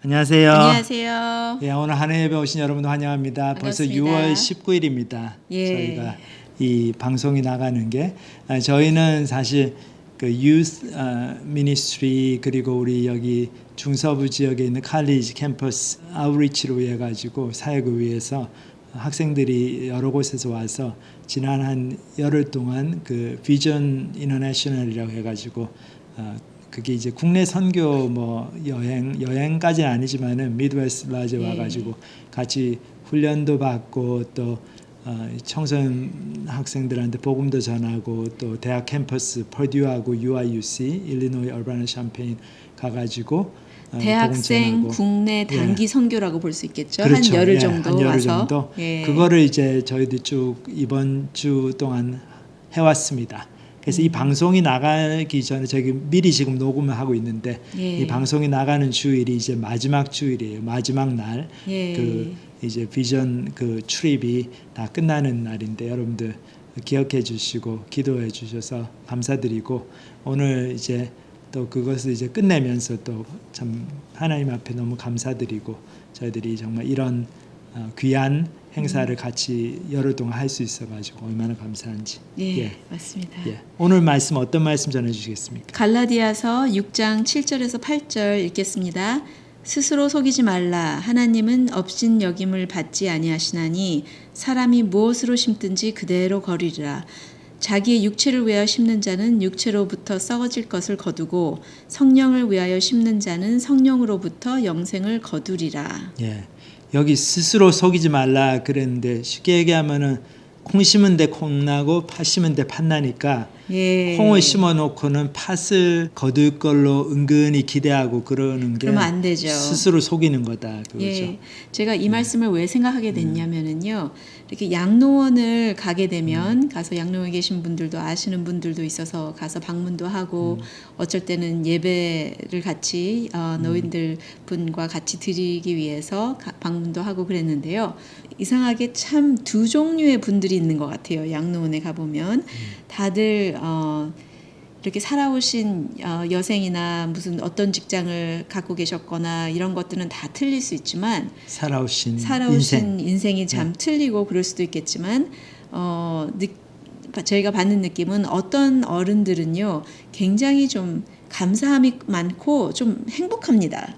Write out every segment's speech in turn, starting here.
안녕하세요. 안녕하세요. 예, 오늘 한해 예배 오신 여러분 환영합니다. 벌써 반갑습니다. 6월 19일입니다. 예. 저희가 이 방송이 나가는 게 저희는 사실 그 유스 미니스트리 그리고 우리 여기 중서부 지역에 있는 칼리지 캠퍼스 아웃리치로 해 가지고 사역을 위해서 학생들이 여러 곳에서 와서 지난 한 열흘 동안 그 비전 인터내셔널이라고 해 가지고 그게 이제 국내 선교 뭐 여행까지는 아니지만은 미드웨스트 라지 와가지고 같이 훈련도 받고 또 청소년 학생들한테 복음도 전하고 또 대학 캠퍼스 퍼듀하고 UIUC 일리노이 얼바나 샴페인 가가지고 대학생 복음 전하고. 국내 단기 예. 선교라고 볼 수 있겠죠. 그렇죠. 한 열흘 예, 정도 한 열흘 와서. 정도. 예. 그거를 이제 저희들 쭉 이번 주 동안 해왔습니다. 그래서 이 방송이 나가기 전에 저희 미리 지금 녹음을 하고 있는데 예. 이 방송이 나가는 주일이 이제 마지막 주일이에요. 마지막 날. 예. 그 이제 비전 그 출입이 다 끝나는 날인데 여러분들 기억해 주시고 기도해 주셔서 감사드리고 오늘 이제 또 그것을 이제 끝내면서 또 참 하나님 앞에 너무 감사드리고 저희들이 정말 이런 귀한 행사를 같이 열흘 동안 할 수 있어가지고 얼마나 감사한지. 예, 맞습니다. 예. 오늘 말씀 어떤 말씀 전해주시겠습니까? 갈라디아서 6장 7절에서 8절 읽겠습니다. 스스로 속이지 말라. 하나님은 업신 여김을 받지 아니하시나니 사람이 무엇으로 심든지 그대로 거리리라. 자기의 육체를 위하여 심는 자는 육체로부터 썩어질 것을 거두고 성령을 위하여 심는 자는 성령으로부터 영생을 거두리라. 예. 여기 스스로 속이지 말라 그랬는데 쉽게 얘기하면은 콩 심은 데 콩 나고 팥 심은 데 팥 나니까 예. 콩을 심어 놓고는 팥을 거둘 걸로 은근히 기대하고 그러는 게 그러면 안 되죠. 스스로 속이는 거다 그거죠. 예, 제가 이 말씀을 왜 생각하게 됐냐면은요, 이렇게 양로원을 가게 되면 가서 양로원에 계신 분들도 아시는 분들도 있어서 가서 방문도 하고 어쩔 때는 예배를 같이 노인들 분과 같이 드리기 위해서 방문도 하고 그랬는데요. 이상하게 참 두 종류의 분들이 있는 것 같아요. 양로원에 가보면 다들 이렇게 살아오신 여생이나 무슨 어떤 직장을 갖고 계셨거나 이런 것들은 다 틀릴 수 있지만 살아오신 인생이 참 틀리고 그럴 수도 있겠지만 저희가 받는 느낌은 어떤 어른들은요 굉장히 좀 감사함이 많고 좀 행복합니다.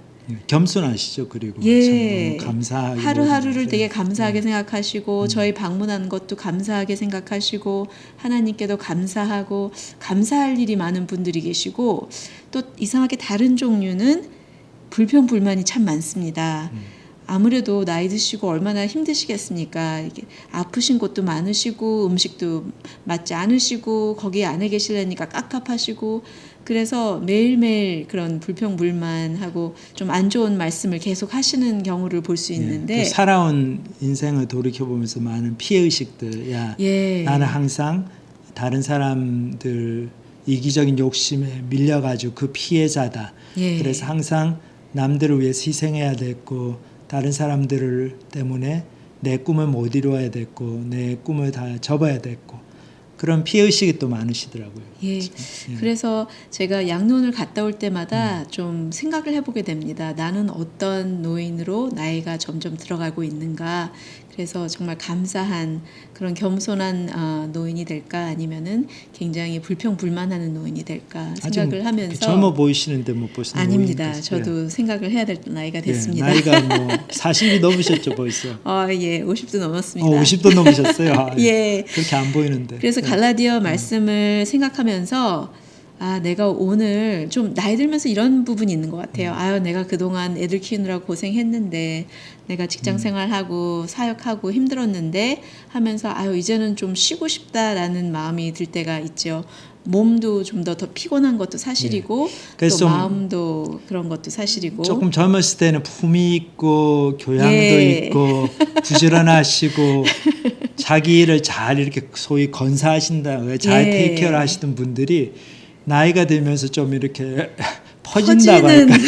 겸손하시죠. 그리고 예, 참 너무 감사하고 하루하루를 되게 감사하게 생각하시고 저희 방문하는 것도 감사하게 생각하시고 하나님께도 감사하고 감사할 일이 많은 분들이 계시고 또 이상하게 다른 종류는 불평불만이 참 많습니다. 아무래도 나이 드시고 얼마나 힘드시겠습니까? 이게 아프신 곳도 많으시고 음식도 맞지 않으시고 거기 안에 계시려니까 깝깝하시고 그래서 매일매일 그런 불평불만하고 좀 안 좋은 말씀을 계속 하시는 경우를 볼 수 있는데 또 살아온 인생을 돌이켜보면서 많은 피해의식들 예. 나는 항상 다른 사람들 이기적인 욕심에 밀려가지고 그 피해자다. 예. 그래서 항상 남들을 위해서 희생해야 됐고 다른 사람들 때문에 내 꿈을 못 이루어야 됐고 내 꿈을 다 접어야 됐고 그런 피해의식이 또 많으시더라고요. 예. 그래서 제가 양로원을 갔다 올 때마다 좀 생각을 해보게 됩니다. 나는 어떤 노인으로 나이가 점점 들어가고 있는가. 그래서 정말 감사한 그런 겸손한 노인이 될까 아니면은 굉장히 불평불만하는 노인이 될까 생각을 하면서 젊어 보이시는데 뭐 벌써 아닙니다. 노인까지. 저도 생각을 해야 될 나이가 됐습니다. 나이가 뭐 40이 넘으셨죠 벌써. 예, 50도 넘었습니다. 50도 넘으셨어요. 예. 그렇게 안 보이는데. 그래서 갈라디아 말씀을 생각하면서 내가 오늘 좀 나이 들면서 이런 부분이 있는 것 같아요. 내가 그동안 애들 키우느라고 고생했는데 내가 직장 생활하고 사역하고 힘들었는데 하면서 이제는 좀 쉬고 싶다라는 마음이 들 때가 있죠. 몸도 좀 더 피곤한 것도 사실이고 그래서 또 마음도 그런 것도 사실이고 조금 젊었을 때는 품위 있고 교양도 예. 있고 부지런하시고 자기 일을 잘 이렇게 소위 건사하신다 잘 예. 테이크케어 하시던 분들이 나이가 들면서 좀 이렇게 퍼진다고 할까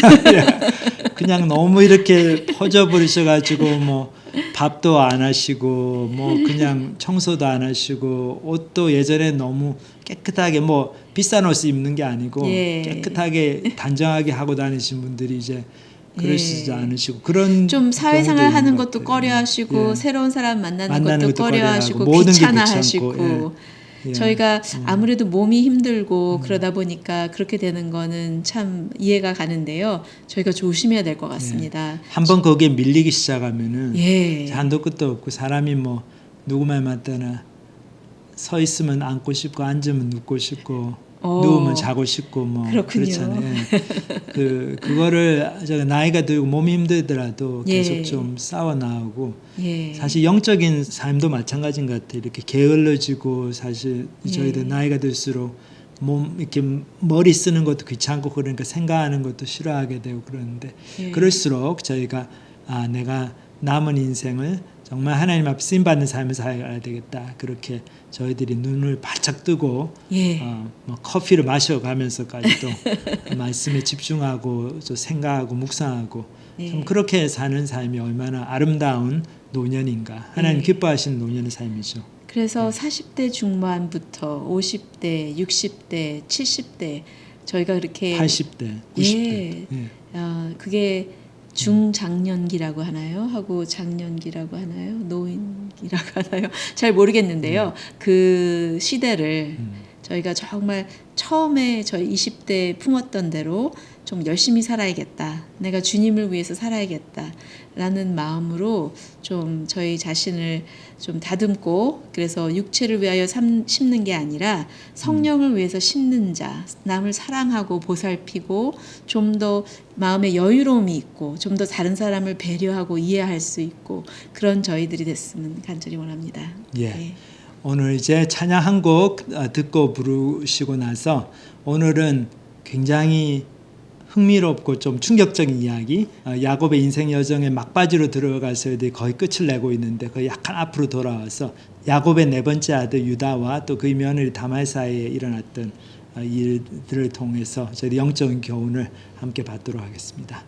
그냥 너무 이렇게 퍼져버리셔가지고 뭐 밥도 안 하시고 뭐 그냥 청소도 안 하시고 옷도 예전에 너무 깨끗하게 뭐 비싼 옷을 입는 게 아니고 예. 깨끗하게 단정하게 하고 다니신 분들이 이제 그러시지 않으시고 그런 좀 사회생활 경우도 하는 있는 것 것도 같아요. 꺼려하시고 예. 새로운 사람 만나는 만나는 것도 것도 꺼려하시고 꺼려하고 모든 게 귀찮아하시고 귀찮고, 예. 저희가 아무래도 몸이 힘들고 그러다 보니까 그렇게 되는 거는 참 이해가 가는데요. 저희가 조심해야 될 것 같습니다. 한번 거기에 밀리기 시작하면은 예. 한도 끝도 없고 사람이 뭐 누구 말 맞다나 서 있으면 앉고 싶고 앉으면 눕고 싶고 누우면 자고 싶고 뭐 그렇군요. 그렇잖아요. 그거를 제가 나이가 들고 몸이 힘들더라도 계속 예. 좀 싸워 나오고 예. 사실 영적인 삶도 마찬가지인 것 같아요. 이렇게 게을러지고 사실 저희들 예. 나이가 들수록 몸 이렇게 머리 쓰는 것도 귀찮고 그러니까 생각하는 것도 싫어하게 되고 그러는데 예. 그럴수록 저희가 내가 남은 인생을 정말 하나님 앞에 쓰임 받는 삶을 살아야 되겠다. 그렇게 저희들이 눈을 바짝 뜨고 예. 뭐 커피를 마셔가면서까지도 말씀에 집중하고 또 생각하고 묵상하고 예. 참 그렇게 사는 삶이 얼마나 아름다운 노년인가. 하나님 예. 기뻐하시는 노년의 삶이죠. 그래서 40대 중반부터 50대, 60대, 70대 저희가 그렇게 80대, 90대. 예. 예. 그게 중장년기라고 하나요? 하고 장년기라고 하나요? 노인기라고 하나요? 잘 모르겠는데요. 그 시대를 저희가 정말 처음에 저희 20대 품었던 대로 좀 열심히 살아야겠다. 내가 주님을 위해서 살아야겠다. 라는 마음으로 좀 저희 자신을 좀 다듬고 그래서 육체를 위하여 심는 게 아니라 성령을 위해서 심는 자, 남을 사랑하고 보살피고 좀 더 마음에 여유로움이 있고 좀 더 다른 사람을 배려하고 이해할 수 있고 그런 저희들이 됐으면 간절히 원합니다. 예. 오늘 이제 찬양 한 곡 듣고 부르시고 나서 오늘은 굉장히 흥미롭고 좀 충격적인 이야기 야곱의 인생 여정의 막바지로 들어가서 거의 끝을 내고 있는데 거의 약간 앞으로 돌아와서 야곱의 네 번째 아들 유다와 또 그의 며느리 다말 사이에 일어났던 일들을 통해서 저희 영적인 교훈을 함께 받도록 하겠습니다.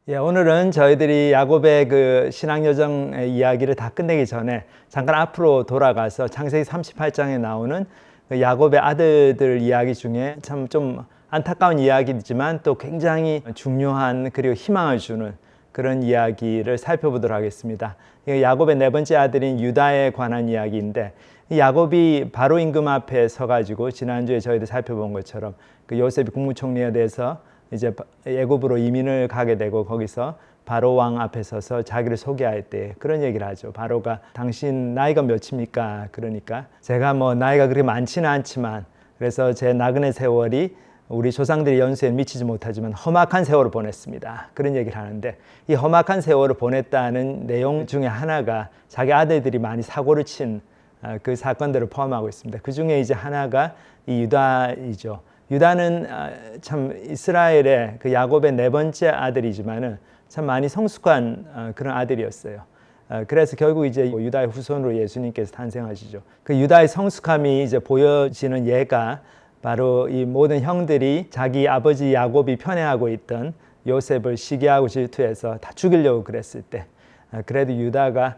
예, 오늘은 저희들이 야곱의 그 신앙 여정의 이야기를 다 끝내기 전에 잠깐 앞으로 돌아가서 창세기 38장에 나오는 그 야곱의 아들들 이야기 중에 참 좀 안타까운 이야기지만 또 굉장히 중요한 그리고 희망을 주는 그런 이야기를 살펴보도록 하겠습니다. 야곱의 네 번째 아들인 유다에 관한 이야기인데, 야곱이 바로 임금 앞에 서가지고 지난주에 저희들 살펴본 것처럼 그 요셉이 국무총리에 대해서 이제 애굽으로 이민을 가게 되고 거기서 바로 왕 앞에 서서 자기를 소개할 때 그런 얘기를 하죠. 바로가 당신 나이가 몇입니까? 그러니까 제가 뭐 나이가 그렇게 많지는 않지만 그래서 제 나그네 세월이 우리 조상들의 연수에 미치지 못하지만 험악한 세월을 보냈습니다. 그런 얘기를 하는데, 이 험악한 세월을 보냈다는 내용 중에 하나가 자기 아들들이 많이 사고를 친 그 사건들을 포함하고 있습니다. 그 중에 이제 하나가 이 유다이죠. 유다는 참 이스라엘의 그 야곱의 네 번째 아들이지만은 참 많이 성숙한 그런 아들이었어요. 그래서 결국 이제 유다의 후손으로 예수님께서 탄생하시죠. 그 유다의 성숙함이 이제 보여지는 예가 바로 이 모든 형들이 자기 아버지 야곱이 편애하고 있던 요셉을 시기하고 질투해서 다 죽이려고 그랬을 때, 그래도 유다가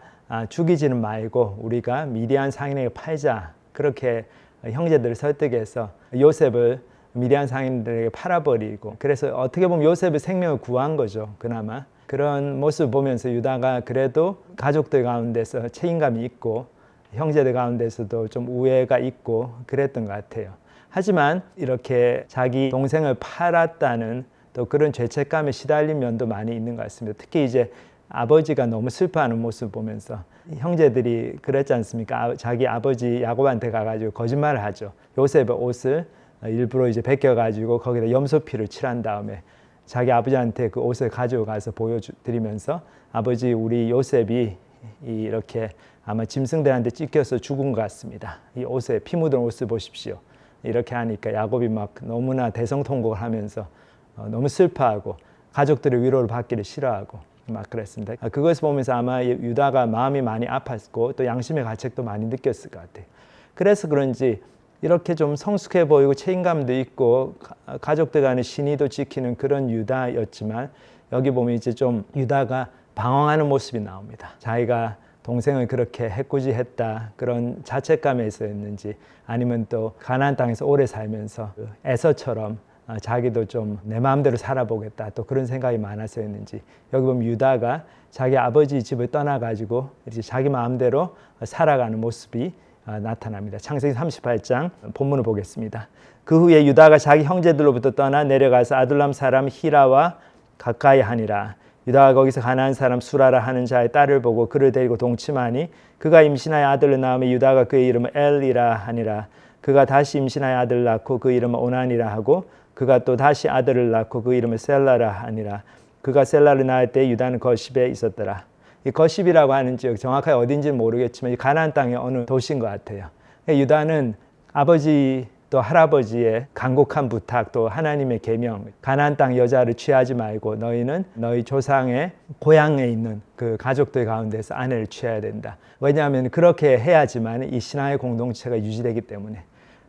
죽이지는 말고 우리가 미디안 상인에게 팔자, 그렇게 형제들을 설득해서 요셉을 미디안 상인들에게 팔아버리고, 그래서 어떻게 보면 요셉의 생명을 구한 거죠. 그나마 그런 모습을 보면서 유다가 그래도 가족들 가운데서 책임감이 있고 형제들 가운데서도 좀 우애가 있고 그랬던 것 같아요. 하지만 이렇게 자기 동생을 팔았다는 또 그런 죄책감에 시달린 면도 많이 있는 것 같습니다. 특히 이제 아버지가 너무 슬퍼하는 모습을 보면서 형제들이 그랬지 않습니까? 자기 아버지 야곱한테 가가지고 거짓말을 하죠. 요셉의 옷을 일부러 이제 벗겨가지고 거기다 염소피를 칠한 다음에 자기 아버지한테 그 옷을 가지고 가서 보여드리면서, 아버지 우리 요셉이 이렇게 아마 짐승들한테 찢겨서 죽은 것 같습니다. 이 옷에 피 묻은 옷을 보십시오. 이렇게 하니까 야곱이 막 너무나 대성통곡을 하면서 너무 슬퍼하고 가족들의 위로를 받기를 싫어하고 막 그랬습니다. 그것을 보면서 아마 유다가 마음이 많이 아팠고 또 양심의 가책도 많이 느꼈을 것 같아요. 그래서 그런지 이렇게 좀 성숙해 보이고 책임감도 있고 가족들 간의 신의도 지키는 그런 유다였지만, 여기 보면 이제 좀 유다가 방황하는 모습이 나옵니다. 자기가 동생을 그렇게 해코지했다, 그런 자책감에서였는지 아니면 또 가나안 땅에서 오래 살면서 에서처럼 자기도 좀 내 마음대로 살아보겠다, 또 그런 생각이 많아서였는지, 여기 보면 유다가 자기 아버지 집을 떠나가지고 이제 자기 마음대로 살아가는 모습이 나타납니다. 창세기 38장 본문을 보겠습니다. 그 후에 유다가 자기 형제들로부터 떠나 내려가서 아둘람 사람 히라와 가까이 하니라. 유다가 거기서 가나안 사람 수라라 하는 자의 딸을 보고 그를 데리고 동침하니 그가 임신하여 아들을 낳으며 유다가 그의 이름을 엘이라 하니라. 그가 다시 임신하여 아들을 낳고 그 이름을 오난이라 하고 그가 또 다시 아들을 낳고 그 이름을 셀라라 하니라. 그가 셀라를 낳을 때 유다는 거십에 있었더라. 이 거십이라고 하는 지역 정확하게 어딘지는 모르겠지만 가나안 땅의 어느 도시인 것 같아요. 유다는 아버지 또 할아버지의 간곡한 부탁, 또 하나님의 계명, 가나안 땅 여자를 취하지 말고 너희는 너희 조상의 고향에 있는 그 가족들 가운데서 아내를 취해야 된다. 왜냐하면 그렇게 해야지만 이 신앙의 공동체가 유지되기 때문에.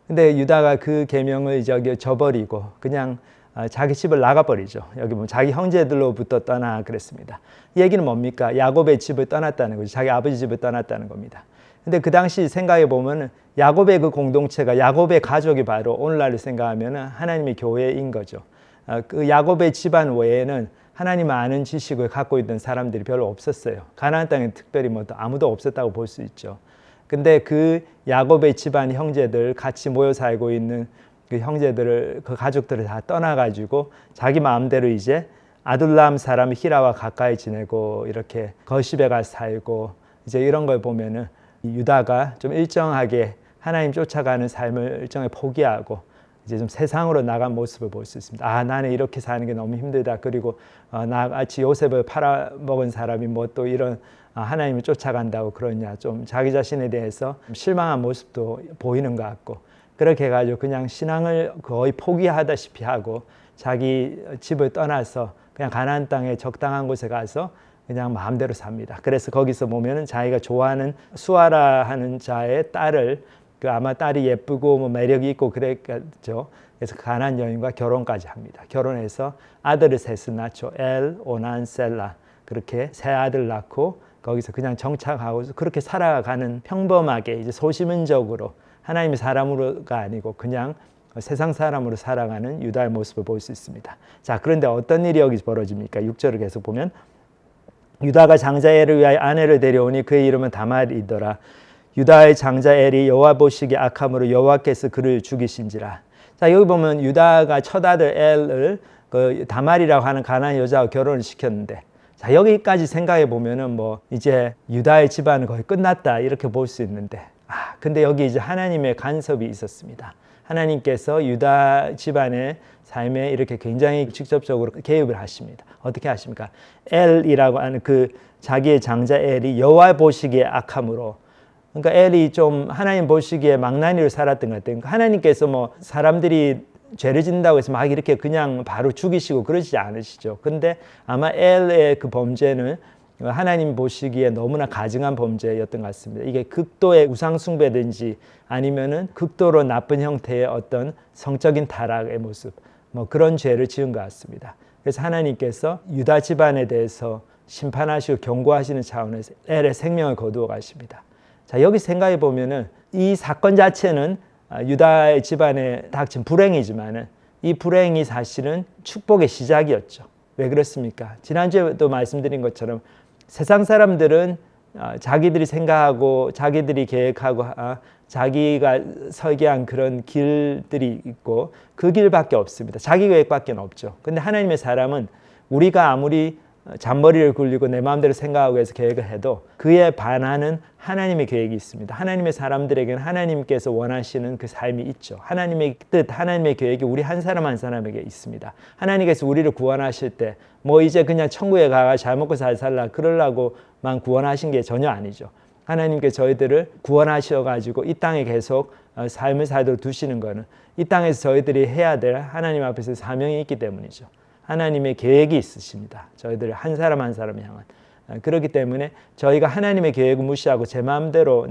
근데 유다가 그 계명을 저버리고 그냥 자기 집을 나가버리죠. 여기 보면 자기 형제들로부터 떠나 그랬습니다. 이 얘기는 뭡니까? 야곱의 집을 떠났다는 거죠. 자기 아버지 집을 떠났다는 겁니다. 근데 그 당시 생각해 보면 야곱의 그 공동체가, 야곱의 가족이 바로 오늘날을 생각하면 하나님의 교회인 거죠. 그 야곱의 집안 외에는 하나님 아는 지식을 갖고 있던 사람들이 별로 없었어요. 가나안 땅에 특별히 뭐 아무도 없었다고 볼 수 있죠. 근데 그 야곱의 집안 형제들, 같이 모여 살고 있는 그 형제들을, 그 가족들을 다 떠나가지고 자기 마음대로 이제 아둘람 사람 히라와 가까이 지내고 이렇게 거십에 가서 살고, 이제 이런 걸 보면은 유다가 좀 일정하게 하나님 쫓아가는 삶을 일정하게 포기하고 이제 좀 세상으로 나간 모습을 볼 수 있습니다. 아, 나는 이렇게 사는 게 너무 힘들다. 그리고 나같이 요셉을 팔아먹은 사람이 뭐 또 이런 하나님을 쫓아간다고 그러냐. 좀 자기 자신에 대해서 실망한 모습도 보이는 것 같고, 그렇게 해가지고 그냥 신앙을 거의 포기하다시피 하고 자기 집을 떠나서 그냥 가나안 땅에 적당한 곳에 가서 그냥 마음대로 삽니다. 그래서 거기서 보면은 자기가 좋아하는 수아라 하는 자의 딸을, 그 아마 딸이 예쁘고 뭐 매력이 있고 그랬죠. 그래서 가나안 여인과 결혼까지 합니다. 결혼해서 아들을 셋을 낳죠. 엘, 오난, 셀라. 그렇게 세 아들 낳고 거기서 그냥 정착하고 그렇게 살아가는 평범하게 이제 소시민적으로 하나님의 사람으로가 아니고 그냥 세상 사람으로 살아가는 유다의 모습을 볼 수 있습니다. 자, 그런데 어떤 일이 여기서 벌어집니까? 6절을 계속 보면 유다가 장자 엘을 위하여 아내를 데려오니 그의 이름은 다말이더라. 유다의 장자 엘이 여호와 보시기에 악함으로 여호와께서 그를 죽이신지라. 자, 여기 보면 유다가 첫 아들 엘을 그 다말이라고 하는 가나안 여자와 결혼을 시켰는데, 자, 여기까지 생각해 보면은 뭐 이제 유다의 집안은 거의 끝났다 이렇게 볼 수 있는데, 근데 여기 이제 하나님의 간섭이 있었습니다. 하나님께서 유다 집안의 삶에 이렇게 굉장히 직접적으로 개입을 하십니다. 어떻게 하십니까? 엘이라고 하는 그 자기의 장자 엘이 여호와 보시기에 악함으로, 그러니까 엘이 좀 하나님 보시기에 망나니로 살았던 것 같아요. 그러니까 하나님께서 뭐 사람들이 죄를 짓는다고 해서 막 이렇게 그냥 바로 죽이시고 그러지 않으시죠. 근데 아마 엘의 그 범죄는 하나님 보시기에 너무나 가증한 범죄였던 것 같습니다. 이게 극도의 우상숭배든지 아니면은 극도로 나쁜 형태의 어떤 성적인 타락의 모습, 뭐 그런 죄를 지은 것 같습니다. 그래서 하나님께서 유다 집안에 대해서 심판하시고 경고하시는 차원에서 엘의 생명을 거두어 가십니다. 자, 여기 생각해 보면은 이 사건 자체는 유다의 집안에 닥친 불행이지만은 이 불행이 사실은 축복의 시작이었죠. 왜 그렇습니까? 지난주에도 말씀드린 것처럼 세상 사람들은 자기들이 생각하고 자기들이 계획하고 자기가 설계한 그런 길들이 있고 그 길밖에 없습니다. 자기 계획밖에 없죠. 근데 하나님의 사람은 우리가 아무리 잔머리를 굴리고 내 마음대로 생각하고 해서 계획을 해도 그에 반하는 하나님의 계획이 있습니다. 하나님의 사람들에게는 하나님께서 원하시는 그 삶이 있죠. 하나님의 뜻, 하나님의 계획이 우리 한 사람 한 사람에게 있습니다. 하나님께서 우리를 구원하실 때 뭐 이제 그냥 천국에 가가 잘 먹고 잘 살라 그러려고만 구원하신 게 전혀 아니죠. 하나님께서 저희들을 구원하셔가지고 이 땅에 계속 삶을 살도록 두시는 것은 이 땅에서 저희들이 해야 될 하나님 앞에서 사명이 있기 때문이죠. 하나님의 계획이 있으십니다. 저희들 한 사람 한 사람 향한. 그렇기 때문에 저희가 하나님의 계획을 무시하고 내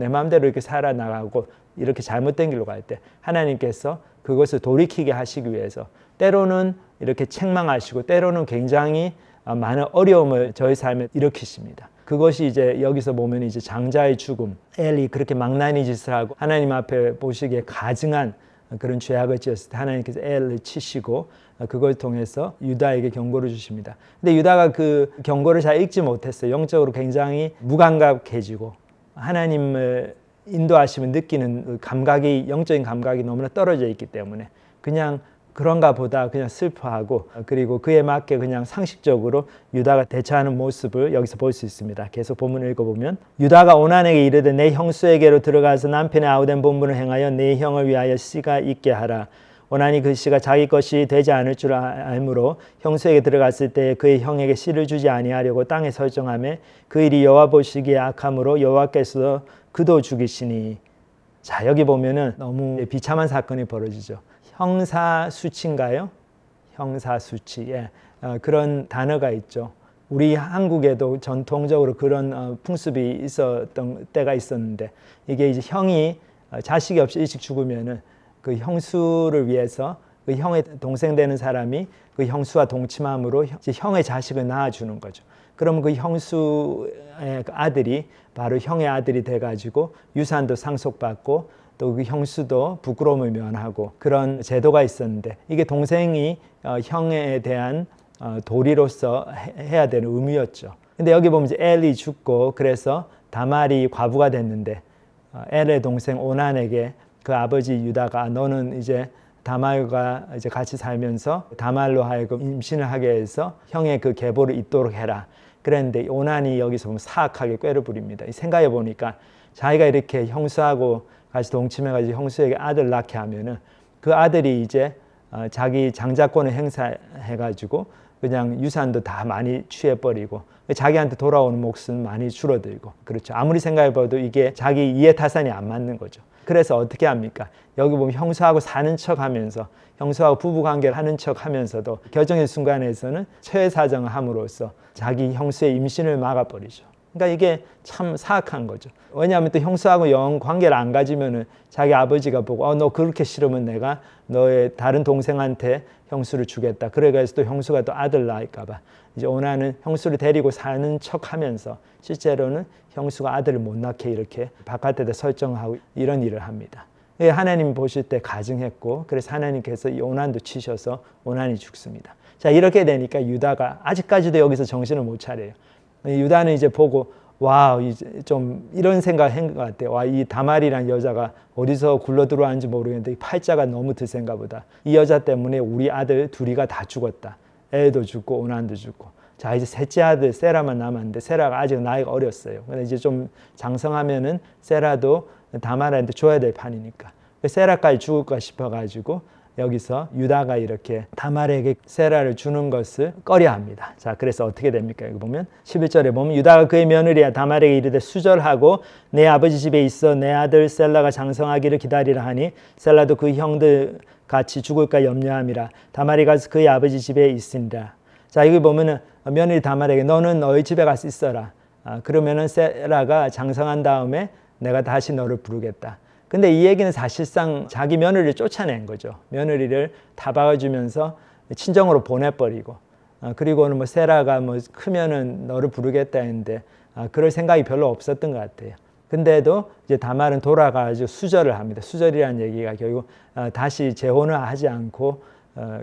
마음대로 이렇게 살아나가고 이렇게 잘못된 길로 갈 때 하나님께서 그것을 돌이키게 하시기 위해서 때로는 이렇게 책망하시고 때로는 굉장히 많은 어려움을 저희 삶에 일으키십니다. 그것이 이제 여기서 보면 이제 장자의 죽음, 엘이 그렇게 망나니 짓을 하고 하나님 앞에 보시기에 가증한 그런 죄악을 지었을 때 하나님께서 엘을 치시고 그걸 통해서 유다에게 경고를 주십니다. 근데 유다가 그 경고를 잘 읽지 못했어요. 영적으로 굉장히 무감각해지고 하나님을 인도하심을 느끼는 감각이, 영적인 감각이 너무나 떨어져 있기 때문에 그냥 그런가 보다 그냥 슬퍼하고 그리고 그에 맞게 그냥 상식적으로 유다가 대처하는 모습을 여기서 볼 수 있습니다. 계속 본문을 읽어보면 유다가 오난에게 이르되 내 형수에게로 들어가서 남편의 아우된 본분을 행하여 내 형을 위하여 씨가 있게 하라. 오난이 그 씨가 자기 것이 되지 않을 줄 알므로 형수에게 들어갔을 때 그의 형에게 씨를 주지 아니하려고 땅에 설정하며 그 일이 여호와 보시기에 악함으로 여호와께서 그도 죽이시니. 자, 여기 보면은 너무 비참한 사건이 벌어지죠. 형사수치인가요? 형사수치. 예. 그런 단어가 있죠. 우리 한국에도 전통적으로 그런 풍습이 있었던 때가 있었는데 이게 이제 형이 자식이 없이 일찍 죽으면은 그 형수를 위해서 그 형의 동생 되는 사람이 그 형수와 동침함으로 이제 형의 자식을 낳아주는 거죠. 그러면 그 형수의 아들이 바로 형의 아들이 돼가지고 유산도 상속받고 또 그 형수도 부끄러움을 면하고 그런 제도가 있었는데 이게 동생이 형에 대한 도리로서 해야 되는 의무였죠. 근데 여기 보면 이제 엘이 죽고 그래서 다말이 과부가 됐는데 엘의 동생 오난에게 그 아버지 유다가 너는 이제 다말과 이제 같이 살면서 다말로 하여금 임신을 하게 해서 형의 그 계보를 잇도록 해라. 그랬는데 오난이 여기서 보면 사악하게 꾀를 부립니다. 생각해 보니까 자기가 이렇게 형수하고 같이 동침해가지고 형수에게 아들 낳게 하면은 그 아들이 이제 자기 장자권을 행사해가지고 그냥 유산도 다 많이 취해버리고 자기한테 돌아오는 몫은 많이 줄어들고 그렇죠. 아무리 생각해봐도 이게 자기 이해타산이 안 맞는 거죠. 그래서 어떻게 합니까? 여기 보면 형수하고 사는 척하면서 형수하고 부부관계를 하는 척하면서도 결정의 순간에서는 최후사정을 함으로써 자기 형수의 임신을 막아버리죠. 그러니까 이게 참 사악한 거죠. 왜냐하면 또 형수하고 영 관계를 안 가지면은 자기 아버지가 보고 너 그렇게 싫으면 내가 너의 다른 동생한테 형수를 주겠다. 그래서 또 형수가 또 아들 낳을까 봐 이제 오나는 형수를 데리고 사는 척하면서 실제로는 형수가 아들을 못 낳게 이렇게 바깥에다 설정하고 이런 일을 합니다. 하나님 보실 때 가증했고 그래서 하나님께서 이 오난도 치셔서 오난이 죽습니다. 자, 이렇게 되니까 유다가 아직까지도 여기서 정신을 못 차려요. 유다는 이제 보고 와, 이제 좀 이런 생각한 것 같아요. 와, 이 다말이란 여자가 어디서 굴러 들어왔는지 모르겠는데 이 팔자가 너무 드센가 보다. 이 여자 때문에 우리 아들 둘이가 다 죽었다. 애도 죽고 오난도 죽고. 자, 이제 셋째 아들 세라만 남았는데 세라가 아직 나이가 어렸어요. 근데 이제 좀 장성하면은 세라도 다말한테 줘야 될 판이니까. 세라까지 죽을까 싶어가지고 여기서 유다가 이렇게 다말에게 세라를 주는 것을 꺼려합니다. 자, 그래서 어떻게 됩니까? 여기 보면 11절에 보면 유다가 그의 며느리야 다말에게 이르되 수절하고 내 아버지 집에 있어 내 아들 셀라가 장성하기를 기다리라 하니 셀라도 그 형들 같이 죽을까 염려함이라. 다말이 가서 그의 아버지 집에 있으니라. 자, 여기 보면은 며느리 다말에게 너는 너희 집에 가서 있어라. 그러면은 세라가 장성한 다음에 내가 다시 너를 부르겠다. 근데 이 얘기는 사실상 자기 며느리를 쫓아낸 거죠. 며느리를 다 박아주면서 친정으로 보내버리고 그리고는 뭐 세라가 뭐 크면은 너를 부르겠다 했는데 그럴 생각이 별로 없었던 것 같아요. 근데도 이제 다말은 돌아가지고 수절을 합니다. 수절이라는 얘기가 결국 다시 재혼을 하지 않고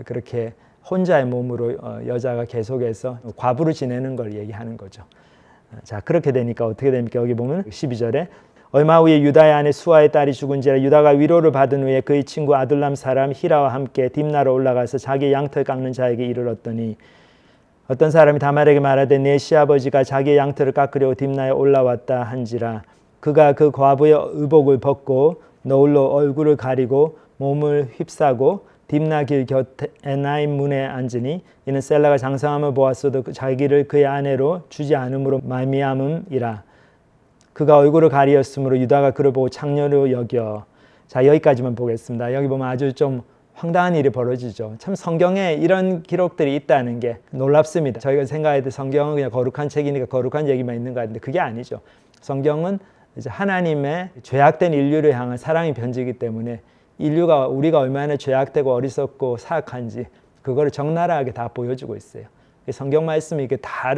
그렇게 혼자의 몸으로 여자가 계속해서 과부로 지내는 걸 얘기하는 거죠. 자, 그렇게 되니까 어떻게 됩니까? 여기 보면 12절에 얼마 후에 유다의 아내 수아의 딸이 죽은지라 유다가 위로를 받은 후에 그의 친구 아둘람 사람 히라와 함께 딥나로 올라가서 자기의 양털 깎는 자에게 이르렀더니 어떤 사람이 다말에게 말하되 내 시아버지가 자기의 양털을 깎으려고 딥나에 올라왔다 한지라 그가 그 과부의 의복을 벗고 너울로 얼굴을 가리고 몸을 휩싸고 딥나 길 곁 에나임 문에 앉으니 이는 셀라가 장성함을 보았어도 자기를 그의 아내로 주지 않음으로 말미암음이라. 그가 얼굴을 가리었으므로 유다가 그를 보고 창녀로 여겨. 자, 여기까지만 보겠습니다. 여기 보면 아주 좀 황당한 일이 벌어지죠. 참 성경에 이런 기록들이 있다는 게 놀랍습니다. 저희가 생각할 때 성경은 그냥 거룩한 책이니까 거룩한 얘기만 있는 것 같은데 그게 아니죠. 성경은 이제 하나님의 죄악된 인류를 향한 사랑의 편지이기 때문에 인류가 우리가 얼마나 죄악되고 어리석고 사악한지 그거를 적나라하게 다 보여주고 있어요. 성경 말씀이 이게 다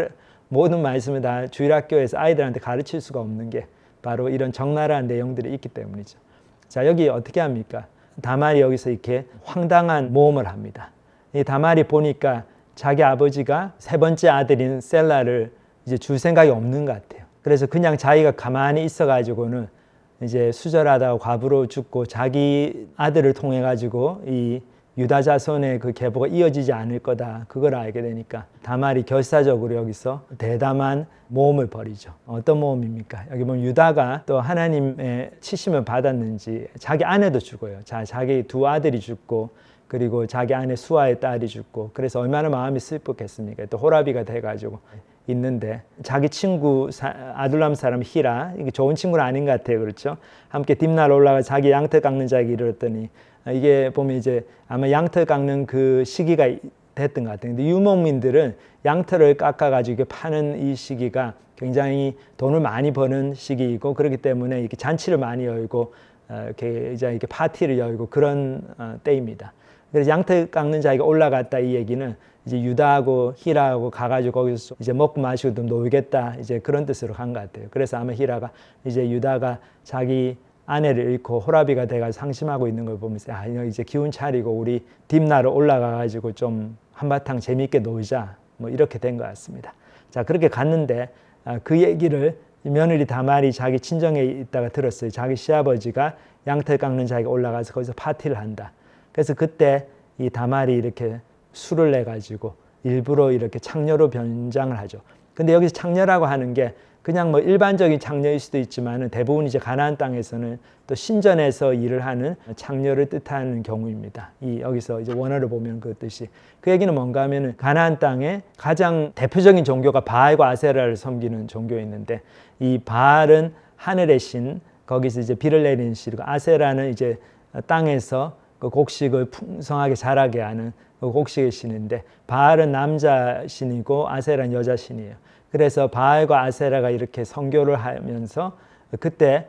모든 말씀을 다 주일학교에서 아이들한테 가르칠 수가 없는 게 바로 이런 적나라한 내용들이 있기 때문이죠. 자, 여기 어떻게 합니까? 다말이 여기서 이렇게 황당한 모험을 합니다. 이 다말이 보니까 자기 아버지가 세 번째 아들인 셀라를 이제 줄 생각이 없는 것 같아요. 그래서 그냥 자기가 가만히 있어가지고는 이제 수절하다가 과부로 죽고 자기 아들을 통해 가지고 이 유다 자손의 그 계보가 이어지지 않을 거다. 그걸 알게 되니까 다말이 결사적으로 여기서 대담한 모험을 벌이죠. 어떤 모험입니까? 여기 보면 유다가 또 하나님의 치심을 받았는지 자기 아내도 죽어요. 자, 자기 두 아들이 죽고 그리고 자기 아내 수아의 딸이 죽고 그래서 얼마나 마음이 슬펐겠습니까? 또 호라비가 돼가지고 있는데 자기 친구 아둘람 사람 히라 이게 좋은 친구는 아닌 것 같아요. 그렇죠? 함께 딥나로 올라가 자기 양털 깎는 자에게 이르렀더니 이게 보면 이제 아마 양털 깎는 그 시기가 됐던 것 같아요. 근데 유목민들은 양털을 깎아가지고 파는 이 시기가 굉장히 돈을 많이 버는 시기이고 그렇기 때문에 이렇게 잔치를 많이 열고 이렇게 파티를 열고 그런 때입니다. 그래서 양털 깎는 자에게 올라갔다 이 얘기는 이제 유다하고 히라하고 가가지고 거기서 이제 먹고 마시고 좀 놀겠다 이제 그런 뜻으로 간 것 같아요. 그래서 아마 히라가 이제 유다가 자기 아내를 잃고 호라비가 돼가지고 상심하고 있는 걸 보면서 이제 기운 차리고 우리 딥나로 올라가가지고 좀 한바탕 재미있게 놀자 뭐 이렇게 된 것 같습니다. 자, 그렇게 갔는데 그 얘기를 며느리 다말이 자기 친정에 있다가 들었어요. 자기 시아버지가 양털 깎는 자에게 올라가서 거기서 파티를 한다. 그래서 그때 이 다말이 이렇게 술을 내가지고 일부러 이렇게 창녀로 변장을 하죠. 근데 여기서 창녀라고 하는 게 그냥 뭐 일반적인 창녀일 수도 있지만 대부분 이제 가나안 땅에서는 또 신전에서 일을 하는 창녀를 뜻하는 경우입니다. 여기서 이제 원어를 보면 그 뜻이 그 얘기는 뭔가 하면은 가나안 땅에 가장 대표적인 종교가 바알과 아세라를 섬기는 종교였는데 이 바알은 하늘의 신 거기서 이제 비를 내리는 신이고 아세라는 이제 땅에서 그 곡식을 풍성하게 자라게 하는 그 곡식의 신인데 바알은 남자 신이고 아세라는 여자 신이에요. 그래서 바알과 아세라가 이렇게 선교를 하면서 그때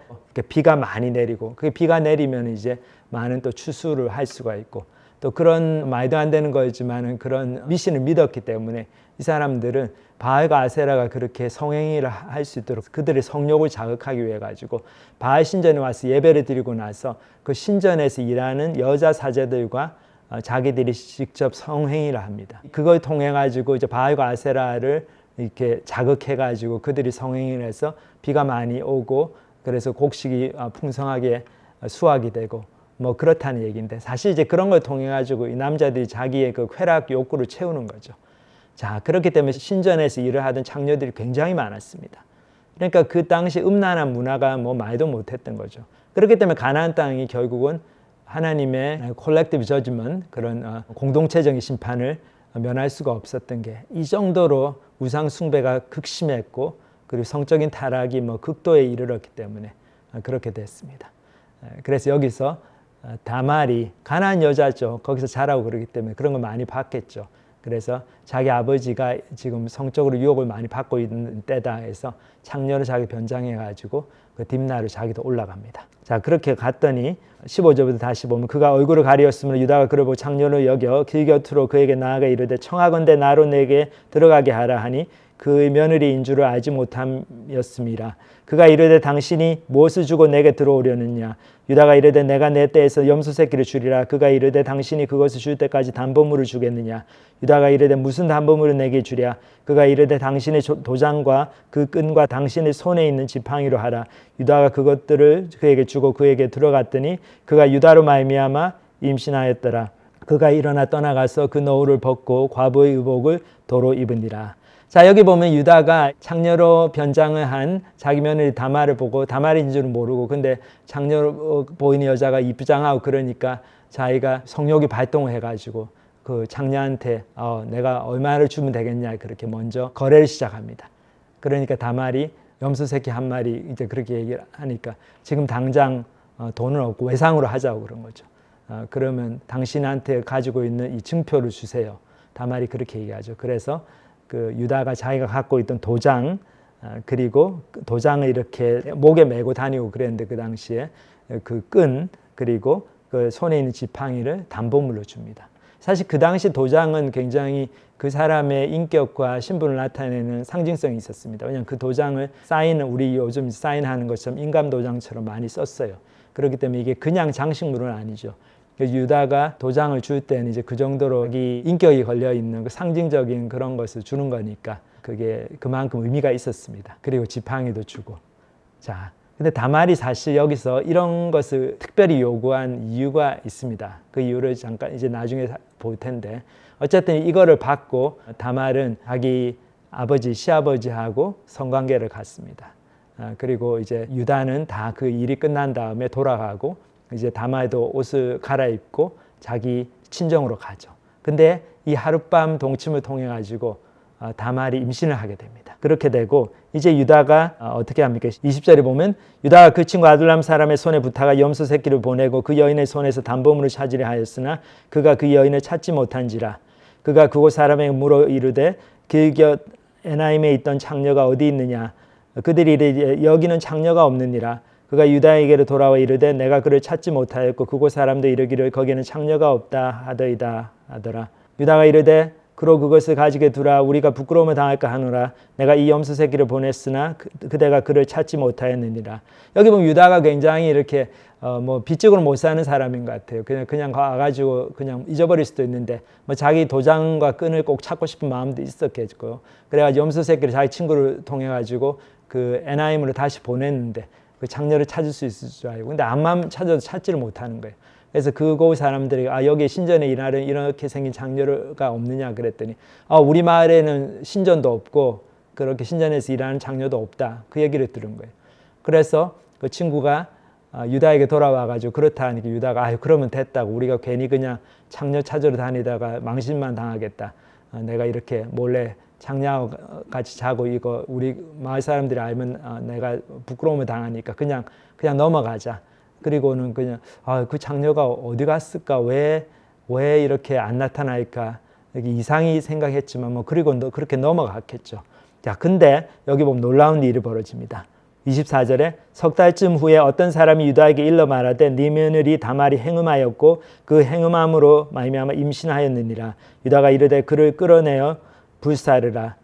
비가 많이 내리고 그 비가 내리면 이제 많은 또 추수를 할 수가 있고 또 그런 말도 안 되는 거였지만은 그런 미신을 믿었기 때문에 이 사람들은 바알과 아세라가 그렇게 성행위를 할 수 있도록 그들의 성욕을 자극하기 위해 가지고 바알 신전에 와서 예배를 드리고 나서 그 신전에서 일하는 여자 사제들과 자기들이 직접 성행위를 합니다. 그걸 통해 가지고 이제 바알과 아세라를 이렇게 자극해 가지고 그들이 성행위를 해서 비가 많이 오고 그래서 곡식이 풍성하게 수확이 되고 뭐 그렇다는 얘기인데 사실 이제 그런 걸 통해 가지고 이 남자들이 자기의 그 쾌락 욕구를 채우는 거죠. 자, 그렇기 때문에 신전에서 일을 하던 장녀들이 굉장히 많았습니다. 그러니까 그 당시 음란한 문화가 뭐 말도 못했던 거죠. 그렇기 때문에 가나안 땅이 결국은 하나님의 콜렉티브 저지먼트 그런 공동체적인 심판을 면할 수가 없었던 게 이 정도로 우상 숭배가 극심했고 그리고 성적인 타락이 뭐 극도에 이르렀기 때문에 그렇게 됐습니다. 그래서 여기서 다말이 가나안 여자죠. 거기서 자라고 그러기 때문에 그런 걸 많이 봤겠죠. 그래서 자기 아버지가 지금 성적으로 유혹을 많이 받고 있는 때다 해서 창녀를 자기 변장해 가지고 그 딥나로 자기도 올라갑니다. 자, 그렇게 갔더니 15절부터 다시 보면 그가 얼굴을 가리었으므로 유다가 그를 보고 창녀로 여겨 길 곁으로 그에게 나아가 이르되 청하건대 나로 내게 들어가게 하라 하니 그의 며느리인 줄을 알지 못함이었음이라. 그가 이르되 당신이 무엇을 주고 내게 들어오려느냐. 유다가 이르되 내가 내 떼에서 염소 새끼를 주리라. 그가 이르되 당신이 그것을 줄 때까지 담보물을 주겠느냐. 유다가 이르되 무슨 담보물을 내게 주랴. 그가 이르되 당신의 도장과 그 끈과 당신의 손에 있는 지팡이로 하라. 유다가 그것들을 그에게 주고 그에게 들어갔더니 그가 유다로 말미암아 임신하였더라. 그가 일어나 떠나가서 그 노울을 벗고 과부의 의복을 도로 입으니라. 자, 여기 보면 유다가 창녀로 변장을 한 자기 며느리 다말을 보고 다말인 줄은 모르고 근데 창녀로 보이는 여자가 이쁘장하고 그러니까 자기가 성욕이 발동을 해가지고 그 창녀한테 내가 얼마를 주면 되겠냐 그렇게 먼저 거래를 시작합니다. 그러니까 다말이 염소 새끼 한 마리 이제 그렇게 얘기를 하니까 지금 당장 돈은 없고 외상으로 하자고 그런 거죠. 그러면 당신한테 가지고 있는 이 증표를 주세요. 다말이 그렇게 얘기하죠. 그래서 그 유다가 자기가 갖고 있던 도장 그리고 도장을 이렇게 목에 메고 다니고 그랬는데 그 당시에 그 끈 그리고 그 손에 있는 지팡이를 담보물로 줍니다. 사실 그 당시 도장은 굉장히 그 사람의 인격과 신분을 나타내는 상징성이 있었습니다. 왜냐하면 그 도장을 사인은 우리 요즘 사인하는 것처럼 인감 도장처럼 많이 썼어요. 그렇기 때문에 이게 그냥 장식물은 아니죠. 유다가 도장을 줄 때는 이제 그 정도로 이 인격이 걸려 있는 그 상징적인 그런 것을 주는 거니까 그게 그만큼 의미가 있었습니다. 그리고 지팡이도 주고. 자, 근데 다말이 사실 여기서 이런 것을 특별히 요구한 이유가 있습니다. 그 이유를 잠깐 이제 나중에 볼 텐데 어쨌든 이거를 받고 다말은 자기 아버지 시아버지하고 성관계를 갖습니다. 그리고 이제 유다는 다 그 일이 끝난 다음에 돌아가고 이제 다말도 옷을 갈아입고 자기 친정으로 가죠. 근데 이 하룻밤 동침을 통해 가지고 다말이 임신을 하게 됩니다. 그렇게 되고 이제 유다가 어떻게 합니까? 20절에 보면 유다가 그 친구 아둘람 사람의 손에 부타가 염소 새끼를 보내고 그 여인의 손에서 담보물을 찾으려 하였으나 그가 그 여인을 찾지 못한지라. 그가 그곳 사람에게 물어 이르되 길 곁 에나임에 있던 창녀가 어디 있느냐. 그들이 이르되 여기는 창녀가 없느니라. 그가 유다에게로 돌아와 이르되 내가 그를 찾지 못하였고 그곳 사람도 이르기를 거기에는 창녀가 없다 하더이다 하더라. 유다가 이르되 그로 그것을 가지게 두라. 우리가 부끄러움을 당할까 하노라. 내가 이 염소 새끼를 보냈으나 그대가 그를 찾지 못하였느니라. 여기 보면 유다가 굉장히 이렇게 뭐 빚적으로 못 사는 사람인 것 같아요. 그냥 가가지고 그냥 잊어버릴 수도 있는데 뭐 자기 도장과 끈을 꼭 찾고 싶은 마음도 있었겠고 그래가지고 염소 새끼를 자기 친구를 통해 가지고 그 에나임으로 다시 보냈는데 그 창녀를 찾을 수 있을 줄 알고 근데 암만 찾아도 찾지를 못하는 거예요. 그래서 그곳 사람들이 여기 신전에 일하는 이렇게 생긴 장녀가 없느냐 그랬더니 우리 마을에는 신전도 없고 그렇게 신전에서 일하는 장녀도 없다 그 얘기를 들은 거예요. 그래서 그 친구가 유다에게 돌아와가지고 그렇다 하니까 유다가 그러면 됐다고 우리가 괜히 그냥 장녀 찾으러 다니다가 망신만 당하겠다. 내가 이렇게 몰래 장녀하고 같이 자고 이거 우리 마을 사람들이 알면 내가 부끄러움을 당하니까 그냥 넘어가자. 그리고는 그냥 그 장녀가 어디 갔을까? 왜 이렇게 안 나타날까? 이상히 생각했지만 뭐 그리고 그렇게 넘어갔겠죠. 자, 근데 여기 보면 놀라운 일이 벌어집니다. 24절에 석 달쯤 후에 어떤 사람이 유다에게 일러 말하되 네 며느리 다말이 행음하였고 그 행음함으로 말미암아 임신하였느니라. 유다가 이르되 그를 끌어내어 불사르라.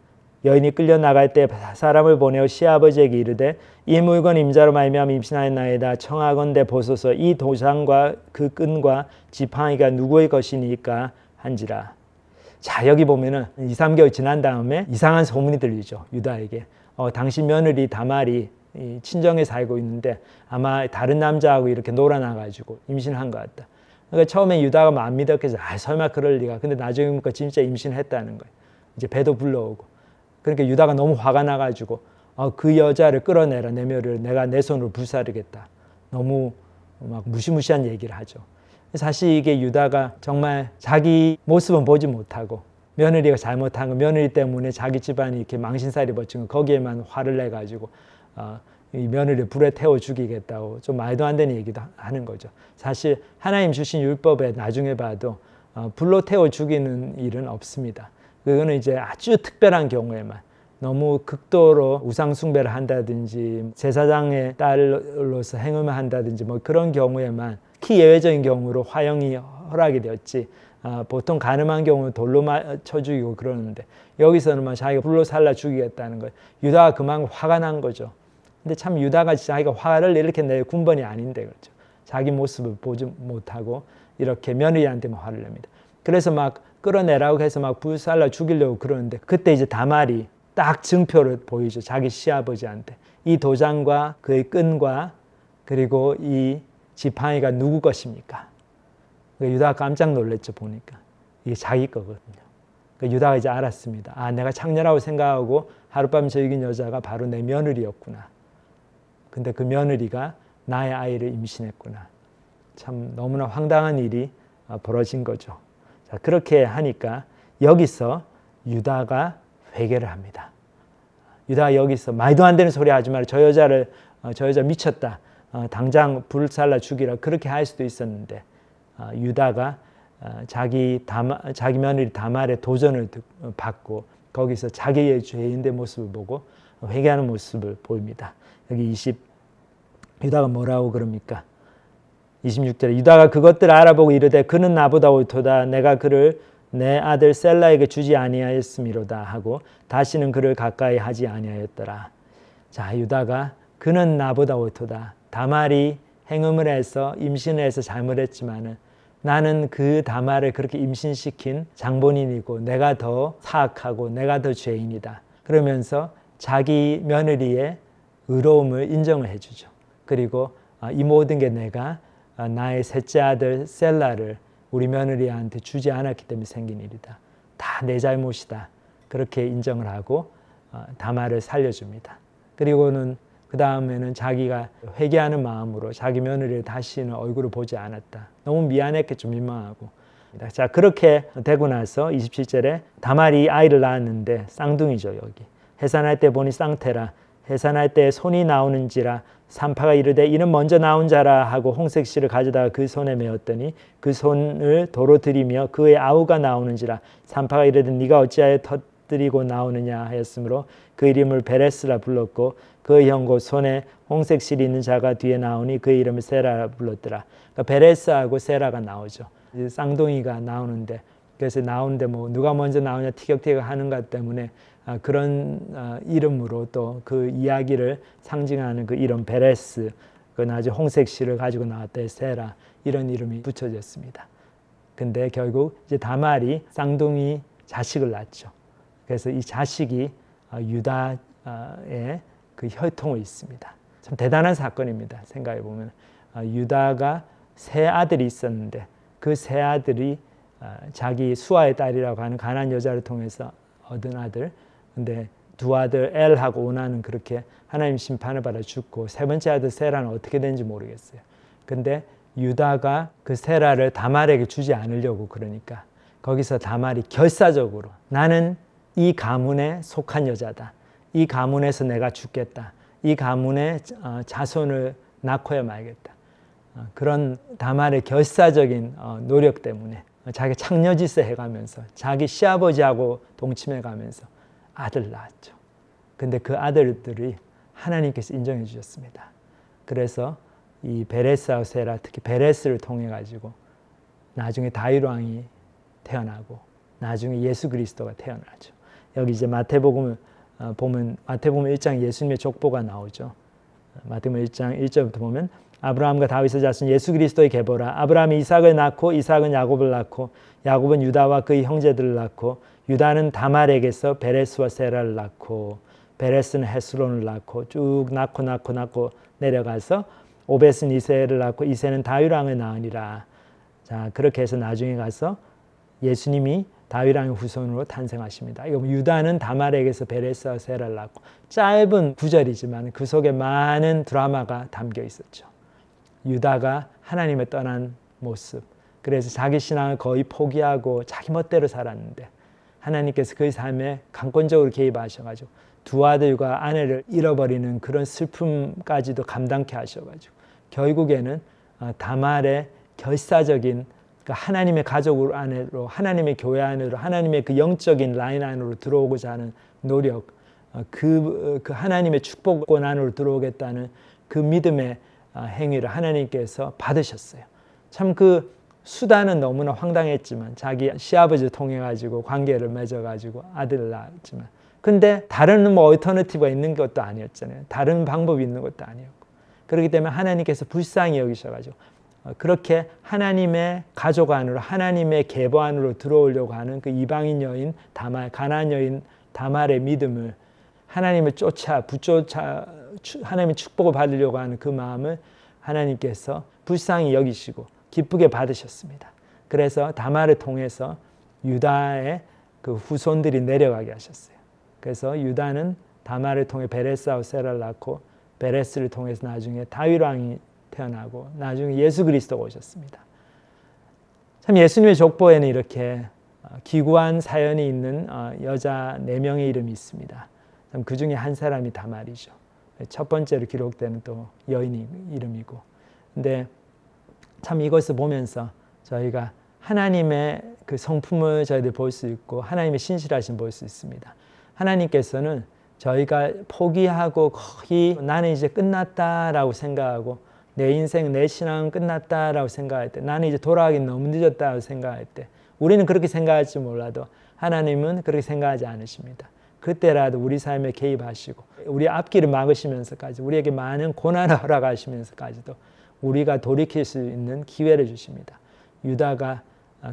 여인이 끌려 나갈 때 사람을 보내어 시아버지에게 이르되 이 물건 임자로 말미암아 임신하였나이다. 청하건대 보소서 이 도장과 그 끈과 지팡이가 누구의 것이니까 한지라. 자, 여기 보면은 2, 3개월 지난 다음에 이상한 소문이 들리죠. 유다에게. 당신 며느리 다말이 친정에 살고 있는데 아마 다른 남자하고 이렇게 놀아나가지고 임신한 것 같다. 그러니까 처음에 유다가 안 믿었겠죠. 설마 그럴 리가. 근데 나중에 보니까 진짜 임신했다는 거예요. 이제 배도 불러오고. 그러니까 유다가 너무 화가 나가지고 그 여자를 끌어내라. 내 며느리를 내가 내 손으로 불사르겠다. 너무 막 무시무시한 얘기를 하죠. 사실 이게 유다가 정말 자기 모습은 보지 못하고 며느리가 잘못한 거, 며느리 때문에 자기 집안이 이렇게 망신살이 벗친 거 거기에만 화를 내가지고 이 며느리를 불에 태워 죽이겠다고 좀 말도 안 되는 얘기도 하는 거죠. 사실 하나님 주신 율법에 나중에 봐도 불로 태워 죽이는 일은 없습니다. 그거는 이제 아주 특별한 경우에만 너무 극도로 우상 숭배를 한다든지 제사장의 딸로서 행음을 한다든지 뭐 그런 경우에만 특히 예외적인 경우로 화형이 허락이 되었지 보통 가늠한 경우는 돌로 쳐 죽이고 그러는데 여기서는 막 자기가 불로 살라 죽이겠다는 거예요. 유다가 그만큼 화가 난 거죠. 근데 참 유다가 자기가 화를 이렇게 낼 군번이 아닌데 그렇죠. 자기 모습을 보지 못하고 이렇게 며느리한테만 화를 냅니다. 그래서 막 끌어내라고 해서 막 불살라 죽이려고 그러는데 그때 이제 다말이 딱 증표를 보이죠. 자기 시아버지한테. 이 도장과 그의 끈과 그리고 이 지팡이가 누구 것입니까? 유다가 깜짝 놀랐죠. 보니까. 이게 자기 거거든요. 유다가 이제 알았습니다. 내가 창녀라고 생각하고 하룻밤 즐긴 여자가 바로 내 며느리였구나. 근데 그 며느리가 나의 아이를 임신했구나. 참 너무나 황당한 일이 벌어진 거죠. 자, 그렇게 하니까 여기서 유다가 회개를 합니다. 유다가 여기서 말도 안 되는 소리 하지 마라. 저 여자 미쳤다. 당장 불살라 죽이라. 그렇게 할 수도 있었는데 유다가 자기 며느리 다말의 도전을 받고 거기서 자기의 죄인된 모습을 보고 회개하는 모습을 보입니다. 여기 유다가 뭐라고 그럽니까? 26절에 유다가 그것들을 알아보고 이르되 그는 나보다 옳도다. 내가 그를 내 아들 셀라에게 주지 아니하였음이로다 하고 다시는 그를 가까이 하지 아니하였더라. 자, 유다가 그는 나보다 옳도다. 다말이 행음을 해서 임신을 해서 잘못했지만은 나는 그 다말을 그렇게 임신시킨 장본인이고 내가 더 사악하고 내가 더 죄인이다. 그러면서 자기 며느리의 의로움을 인정을 해주죠. 그리고 이 모든 게 내가 나의 셋째 아들 셀라를 우리 며느리한테 주지 않았기 때문에 생긴 일이다. 다 내 잘못이다. 그렇게 인정을 하고 다말을 살려줍니다. 그리고는 그 다음에는 자기가 회개하는 마음으로 자기 며느리를 다시는 얼굴을 보지 않았다. 너무 미안했겠죠. 민망하고. 자, 그렇게 되고 나서 27절에 다말이 아이를 낳았는데 쌍둥이죠. 여기. 해산할 때 보니 쌍태라. 해산할 때 손이 나오는지라. 산파가 이르되 이는 먼저 나온 자라 하고 홍색 실을 가져다가 그 손에 메었더니 그 손을 도로 들이며 그의 아우가 나오는지라. 산파가 이르되 네가 어찌하여 터뜨리고 나오느냐 하였으므로 그 이름을 베레스라 불렀고 그 형 곧 손에 홍색 실이 있는 자가 뒤에 나오니 그 이름을 세라라 불렀더라. 그러니까 베레스하고 세라가 나오죠. 쌍둥이가 나오는데 그래서 나오는데 뭐 누가 먼저 나오냐 티격태격 하는 것 때문에 그런 이름으로 또 그 이야기를 상징하는 그 이름 베레스, 그 나중에 홍색 실을 가지고 나왔다 세라 이런 이름이 붙여졌습니다. 근데 결국 이제 다말이 쌍둥이 자식을 낳죠. 그래서 이 자식이 유다의 그 혈통을 잇습니다. 참 대단한 사건입니다. 생각해 보면 유다가 세 아들이 있었는데 그 세 아들이 자기 수아의 딸이라고 하는 가나안 여자를 통해서 얻은 아들. 근데 두 아들 엘하고 오나는 그렇게 하나님 심판을 받아 죽고 세 번째 아들 세라는 어떻게 된지 모르겠어요. 근데 유다가 그 세라를 다말에게 주지 않으려고 그러니까 거기서 다말이 결사적으로 나는 이 가문에 속한 여자다. 이 가문에서 내가 죽겠다. 이 가문의 자손을 낳고야 말겠다. 그런 다말의 결사적인 노력 때문에 자기 창녀짓을 해가면서 자기 시아버지하고 동침해가면서 아들 낳았죠. 근데 그 아들들이 하나님께서 인정해 주셨습니다. 그래서 이 베레스와 세라, 특히 베레스를 통해 가지고 나중에 다윗 왕이 태어나고 나중에 예수 그리스도가 태어나죠. 여기 이제 마태복음을 보면 마태복음 1장 예수님의 족보가 나오죠. 마태복음 1장 1절부터 보면 아브라함과 다윗의 자손 예수 그리스도의 계보라. 아브라함이 이삭을 낳고 이삭은 야곱을 낳고 야곱은 유다와 그의 형제들을 낳고 유다는 다말에게서 베레스와 세라를 낳고 베레스는 헤스론을 낳고 쭉 낳고 내려가서 오벳은 이새를 낳고 이새는 다윗 왕을 낳으니라. 자, 그렇게 해서 나중에 가서 예수님이 다윗 왕의 후손으로 탄생하십니다. 이거 유다는 다말에게서 베레스와 세라를 낳고 짧은 구절이지만 그 속에 많은 드라마가 담겨 있었죠. 유다가 하나님을 떠난 모습. 그래서 자기 신앙을 거의 포기하고 자기 멋대로 살았는데 하나님께서 그의 삶에 강권적으로 개입하셔가지고 두 아들과 아내를 잃어버리는 그런 슬픔까지도 감당케 하셔가지고 결국에는 다말의 결사적인 하나님의 가족 안으로, 하나님의 교회 안으로, 하나님의 그 영적인 라인 안으로 들어오고자 하는 노력, 그 하나님의 축복권 안으로 들어오겠다는 그 믿음의 행위를 하나님께서 받으셨어요. 참 그 수단은 너무나 황당했지만 자기 시아버지를 통해 가지고 관계를 맺어 가지고 아들을 낳았지만, 근데 다른 뭐 얼터너티브가 있는 것도 아니었잖아요. 다른 방법이 있는 것도 아니었고, 그렇기 때문에 하나님께서 불쌍히 여기셔가지고 그렇게 하나님의 가족 안으로, 하나님의 계보 안으로 들어오려고 하는 그 이방인 여인 다말, 가나안 여인 다말의 믿음을, 하나님을 붙쫓아 하나님의 축복을 받으려고 하는 그 마음을 하나님께서 불쌍히 여기시고 기쁘게 받으셨습니다. 그래서 다말을 통해서 유다의 그 후손들이 내려가게 하셨어요. 그래서 유다는 다말을 통해 베레스와 세라를 낳고 베레스를 통해서 나중에 다윗 왕이 태어나고 나중에 예수 그리스도가 오셨습니다. 참 예수님의 족보에는 이렇게 기구한 사연이 있는 여자 4명의 이름이 있습니다. 참 그 중에 한 사람이 다말이죠. 첫 번째로 기록되는 또 여인의 이름이고. 근데 참 이것을 보면서 저희가 하나님의 그 성품을 저희들 볼 수 있고 하나님의 신실하심 볼 수 있습니다. 하나님께서는 저희가 포기하고 거의 나는 이제 끝났다라고 생각하고 내 인생, 내 신앙은 끝났다라고 생각할 때, 나는 이제 돌아가기 너무 늦었다고 생각할 때, 우리는 그렇게 생각할지 몰라도 하나님은 그렇게 생각하지 않으십니다. 그때라도 우리 삶에 개입하시고 우리 앞길을 막으시면서까지 우리에게 많은 고난을 허락하시면서까지도 우리가 돌이킬 수 있는 기회를 주십니다. 유다가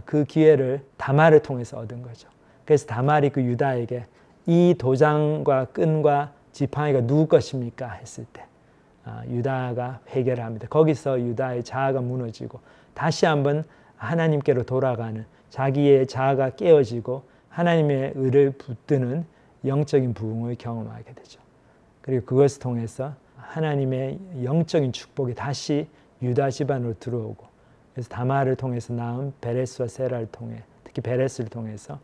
그 기회를 다말을 통해서 얻은 거죠. 그래서 다말이 그 유다에게 이 도장과 끈과 지팡이가 누구 것입니까? 했을 때 유다가 회개를 합니다. 거기서 유다의 자아가 무너지고 다시 한번 하나님께로 돌아가는, 자기의 자아가 깨어지고 하나님의 의를 붙드는 영적인 부흥을 경험하게 되죠. 그리고 그것을 통해서 하나님의 영적인 축복이 다시 유다 집안으로 들어오고, 그래서 다말을 통해서 낳은 베레스와 세라를 통해, 특히 베레스를 통해서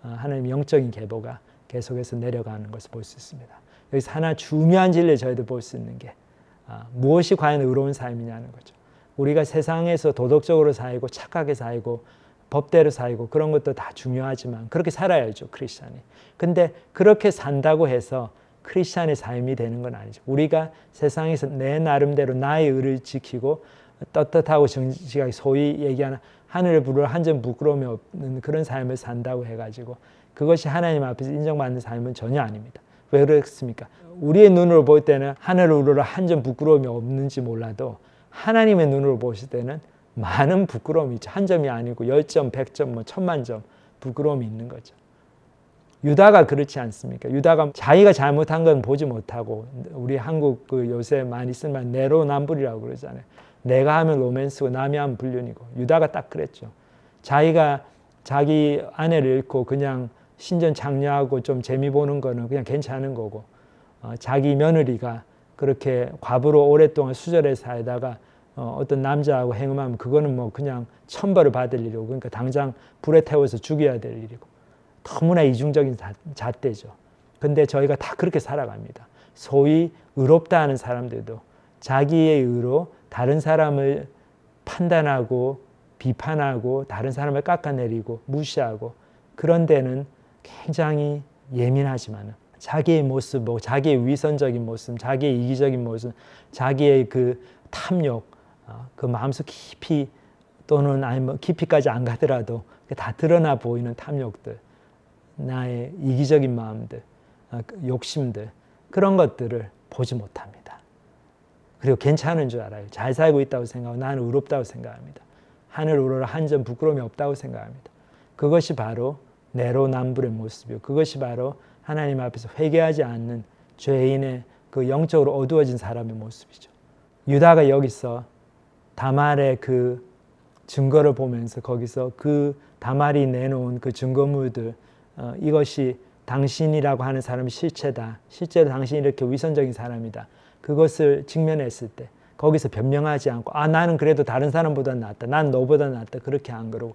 하나님의 영적인 계보가 계속해서 내려가는 것을 볼 수 있습니다. 여기서 하나 중요한 진리를 저희들 볼 수 있는 게 무엇이 과연 의로운 삶이냐는 거죠. 우리가 세상에서 도덕적으로 살고 착하게 살고 법대로 살고 그런 것도 다 중요하지만 그렇게 살아야죠, 크리스찬이. 근데 그렇게 산다고 해서 크리스찬의 삶이 되는 건 아니죠. 우리가 세상에서 내 나름대로 나의 의를 지키고 떳떳하고 정직하게 소위 얘기하는 하늘을 부르러 한 점 부끄러움이 없는 그런 삶을 산다고 해가지고 그것이 하나님 앞에서 인정받는 삶은 전혀 아닙니다. 왜 그렇습니까? 우리의 눈으로 볼 때는 하늘을 우러러 한 점 부끄러움이 없는지 몰라도 하나님의 눈으로 보실 때는 많은 부끄러움이 있죠. 한 점이 아니고 10점, 100점, 뭐 1000만 점 부끄러움이 있는 거죠. 유다가 그렇지 않습니까? 유다가 자기가 잘못한 건 보지 못하고, 우리 한국 그 요새 많이 쓰는 말 내로남불이라고 그러잖아요. 내가 하면 로맨스고 남이 하면 불륜이고. 유다가 딱 그랬죠. 자기가 자기 아내를 잃고 그냥 신전 장려하고 좀 재미 보는 거는 그냥 괜찮은 거고, 자기 며느리가 그렇게 과부로 오랫동안 수절해 살다가 어떤 남자하고 행음하면 그거는 뭐 그냥 천벌을 받을 일이고, 그러니까 당장 불에 태워서 죽여야 될 일이고, 너무나 이중적인 잣대죠. 근데 저희가 다 그렇게 살아갑니다. 소위 의롭다 하는 사람들도 자기의 의로 다른 사람을 판단하고 비판하고 다른 사람을 깎아내리고 무시하고, 그런 데는 굉장히 예민하지만 자기의 모습, 자기의 위선적인 모습, 자기의 이기적인 모습, 자기의 그 탐욕, 그 마음속 깊이 또는 아니 뭐 깊이까지 안 가더라도 다 드러나 보이는 탐욕들, 나의 이기적인 마음들, 욕심들, 그런 것들을 보지 못합니다. 그리고 괜찮은 줄 알아요. 잘 살고 있다고 생각하고 나는 의롭다고 생각합니다. 하늘 우러러 한 점 부끄러움이 없다고 생각합니다. 그것이 바로 내로남불의 모습이고, 그것이 바로 하나님 앞에서 회개하지 않는 죄인의 그 영적으로 어두워진 사람의 모습이죠. 유다가 여기서 다말의 그 증거를 보면서 거기서 그 다말이 내놓은 그 증거물들, 이것이 당신이라고 하는 사람의 실체다. 실제로 당신이 이렇게 위선적인 사람이다. 그것을 직면했을 때 거기서 변명하지 않고 나는 그래도 다른 사람보다 낫다. 난 너보다 낫다. 그렇게 안 그러고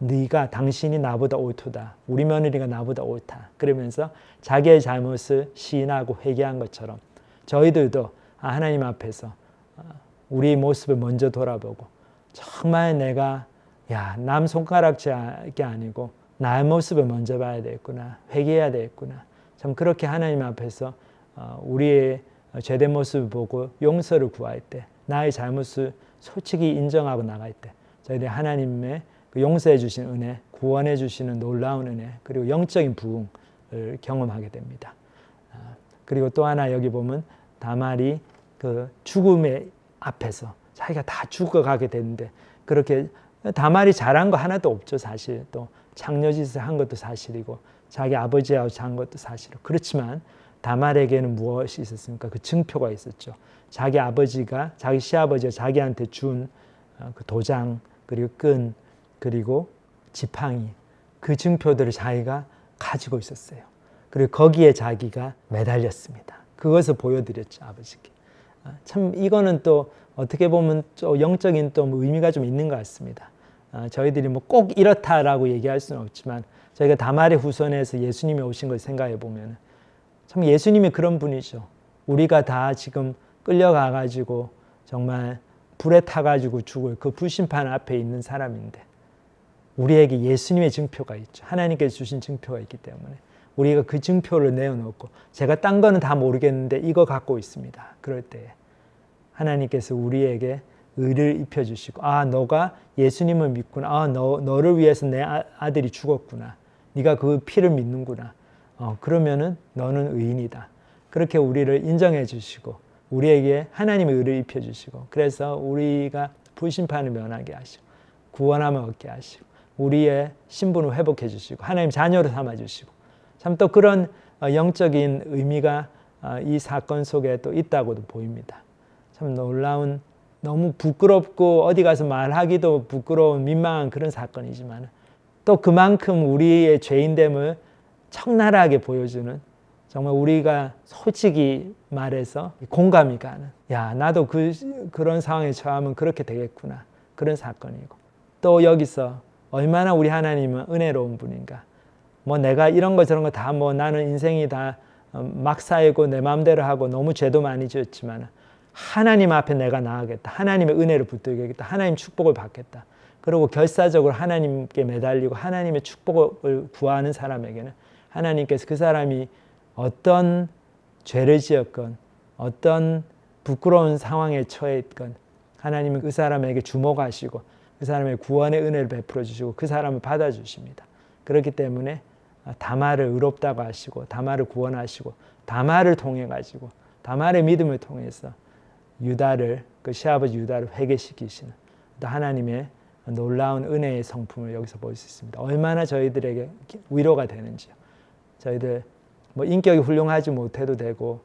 네가 당신이 나보다 옳도다. 우리 며느리가 나보다 옳다. 그러면서 자기의 잘못을 시인하고 회개한 것처럼 저희들도 하나님 앞에서 우리의 모습을 먼저 돌아보고 정말 내가 남 손가락질이 아니고 나의 모습을 먼저 봐야 되겠구나. 회개해야 되겠구나. 참 그렇게 하나님 앞에서 우리의 죄된 모습을 보고 용서를 구할 때, 나의 잘못을 솔직히 인정하고 나갈 때 저희들이 하나님의 그 용서해 주신 은혜, 구원해 주시는 놀라운 은혜, 그리고 영적인 부흥을 경험하게 됩니다. 그리고 또 하나 여기 보면 다말이 그 죽음의 앞에서 자기가 다 죽어가게 되는데, 그렇게 다말이 잘한 거 하나도 없죠. 사실 또 창녀짓을 한 것도 사실이고 자기 아버지하고 잔 것도 사실이고, 그렇지만 다말에게는 무엇이 있었습니까? 그 증표가 있었죠. 자기 아버지가, 자기 시아버지가 자기한테 준 그 도장, 그리고 끈, 그리고 지팡이, 그 증표들을 자기가 가지고 있었어요. 그리고 거기에 자기가 매달렸습니다. 그것을 보여드렸죠, 아버지께. 참 이거는 또 어떻게 보면 또 영적인 또 의미가 좀 있는 것 같습니다. 저희들이 뭐 꼭 이렇다라고 얘기할 수는 없지만 저희가 다말의 후손에서 예수님이 오신 걸 생각해 보면 참 예수님이 그런 분이죠. 우리가 다 지금 끌려가가지고 정말 불에 타가지고 죽을 그 불심판 앞에 있는 사람인데 우리에게 예수님의 증표가 있죠. 하나님께서 주신 증표가 있기 때문에 우리가 그 증표를 내어놓고 제가 딴 거는 다 모르겠는데 이거 갖고 있습니다. 그럴 때 하나님께서 우리에게 의를 입혀주시고 너가 예수님을 믿구나. 너를 위해서 내 아들이 죽었구나. 네가 그 피를 믿는구나. 그러면은 너는 의인이다. 그렇게 우리를 인정해 주시고 우리에게 하나님의 의를 입혀주시고 그래서 우리가 불심판을 면하게 하시고 구원함을 얻게 하시고 우리의 신분을 회복해 주시고 하나님 자녀로 삼아주시고 참 또 그런 영적인 의미가 이 사건 속에 또 있다고도 보입니다. 참 놀라운, 너무 부끄럽고 어디 가서 말하기도 부끄러운 민망한 그런 사건이지만 또 그만큼 우리의 죄인됨을 적나라하게 보여주는, 정말 우리가 솔직히 말해서 공감이 가는, 나도 그런 상황에 처하면 그렇게 되겠구나, 그런 사건이고, 또 여기서 얼마나 우리 하나님은 은혜로운 분인가. 뭐 내가 이런 거 저런 거 다 뭐 나는 인생이 다 막 살고 내 마음대로 하고 너무 죄도 많이 지었지만 하나님 앞에 내가 나아가겠다. 하나님의 은혜를 붙들겠다. 하나님 축복을 받겠다. 그리고 결사적으로 하나님께 매달리고 하나님의 축복을 구하는 사람에게는 하나님께서 그 사람이 어떤 죄를 지었건 어떤 부끄러운 상황에 처해 있건 하나님은 그 사람에게 주목하시고 그 사람의 구원의 은혜를 베풀어 주시고 그 사람을 받아주십니다. 그렇기 때문에 다말을 의롭다고 하시고 다말을 구원하시고 다말을 통해 가지고 다말의 믿음을 통해서 유다를, 그 시아버지 유다를 회개시키시는 하나님의 놀라운 은혜의 성품을 여기서 볼 수 있습니다. 얼마나 저희들에게 위로가 되는지요. 저희들 뭐 인격이 훌륭하지 못해도 되고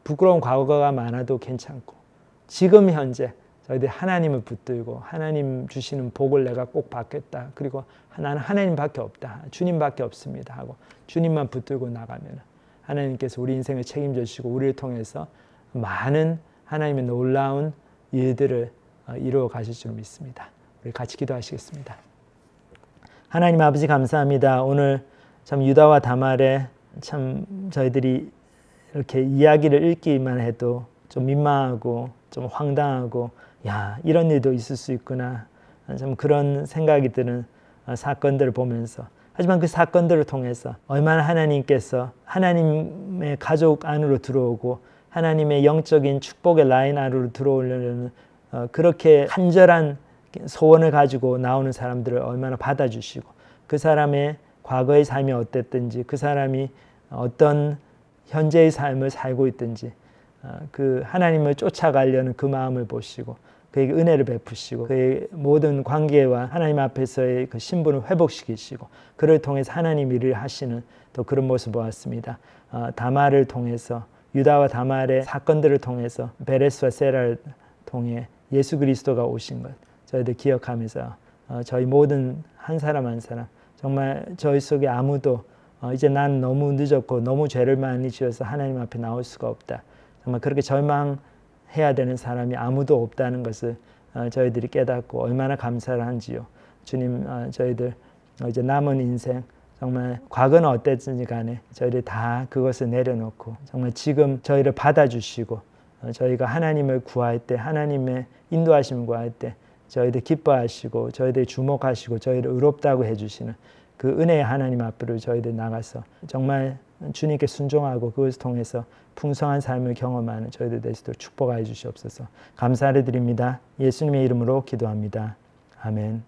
부끄러운 과거가 많아도 괜찮고 지금 현재 저희들이 하나님을 붙들고 하나님 주시는 복을 내가 꼭 받겠다. 그리고 나는 하나님밖에 없다. 주님밖에 없습니다. 하고 주님만 붙들고 나가면 하나님께서 우리 인생을 책임져 주시고 우리를 통해서 많은 하나님의 놀라운 일들을 이루어 가실 줄 믿습니다. 우리 같이 기도하시겠습니다. 하나님 아버지 감사합니다. 오늘 참 유다와 다말의 참 저희들이 이렇게 이야기를 읽기만 해도 좀 민망하고 좀 황당하고 이런 일도 있을 수 있구나 참 그런 생각이 드는 사건들을 보면서 하지만 그 사건들을 통해서 얼마나 하나님께서 하나님의 가족 안으로 들어오고 하나님의 영적인 축복의 라인 안으로 들어오려는 그렇게 간절한 소원을 가지고 나오는 사람들을 얼마나 받아주시고 그 사람의 과거의 삶이 어땠든지 그 사람이 어떤 현재의 삶을 살고 있든지 그 하나님을 쫓아가려는 그 마음을 보시고 그에게 은혜를 베푸시고 그의 모든 관계와 하나님 앞에서의 그 신분을 회복시키시고 그를 통해서 하나님 일을 하시는 또 그런 모습을 보았습니다. 다말을 통해서 유다와 다말의 사건들을 통해서 베레스와 세라를 통해 예수 그리스도가 오신 것 저희들 기억하면서 저희 모든 한 사람 한 사람 정말 저희 속에 아무도 이제 난 너무 늦었고 너무 죄를 많이 지어서 하나님 앞에 나올 수가 없다. 정말 그렇게 절망해야 되는 사람이 아무도 없다는 것을 저희들이 깨닫고 얼마나 감사를 한지요. 주님 저희들 이제 남은 인생 정말 과거는 어땠든지 간에 저희들 다 그것을 내려놓고 정말 지금 저희를 받아주시고 저희가 하나님을 구할 때 하나님의 인도하심을 구할 때 저희들 기뻐하시고 저희들 주목하시고 저희를 의롭다고 해주시는 그 은혜의 하나님 앞으로 저희들 나가서 정말 주님께 순종하고 그것을 통해서 풍성한 삶을 경험하는 저희들 될 수 있도록 축복하여 주시옵소서. 감사를 드립니다. 예수님의 이름으로 기도합니다. 아멘.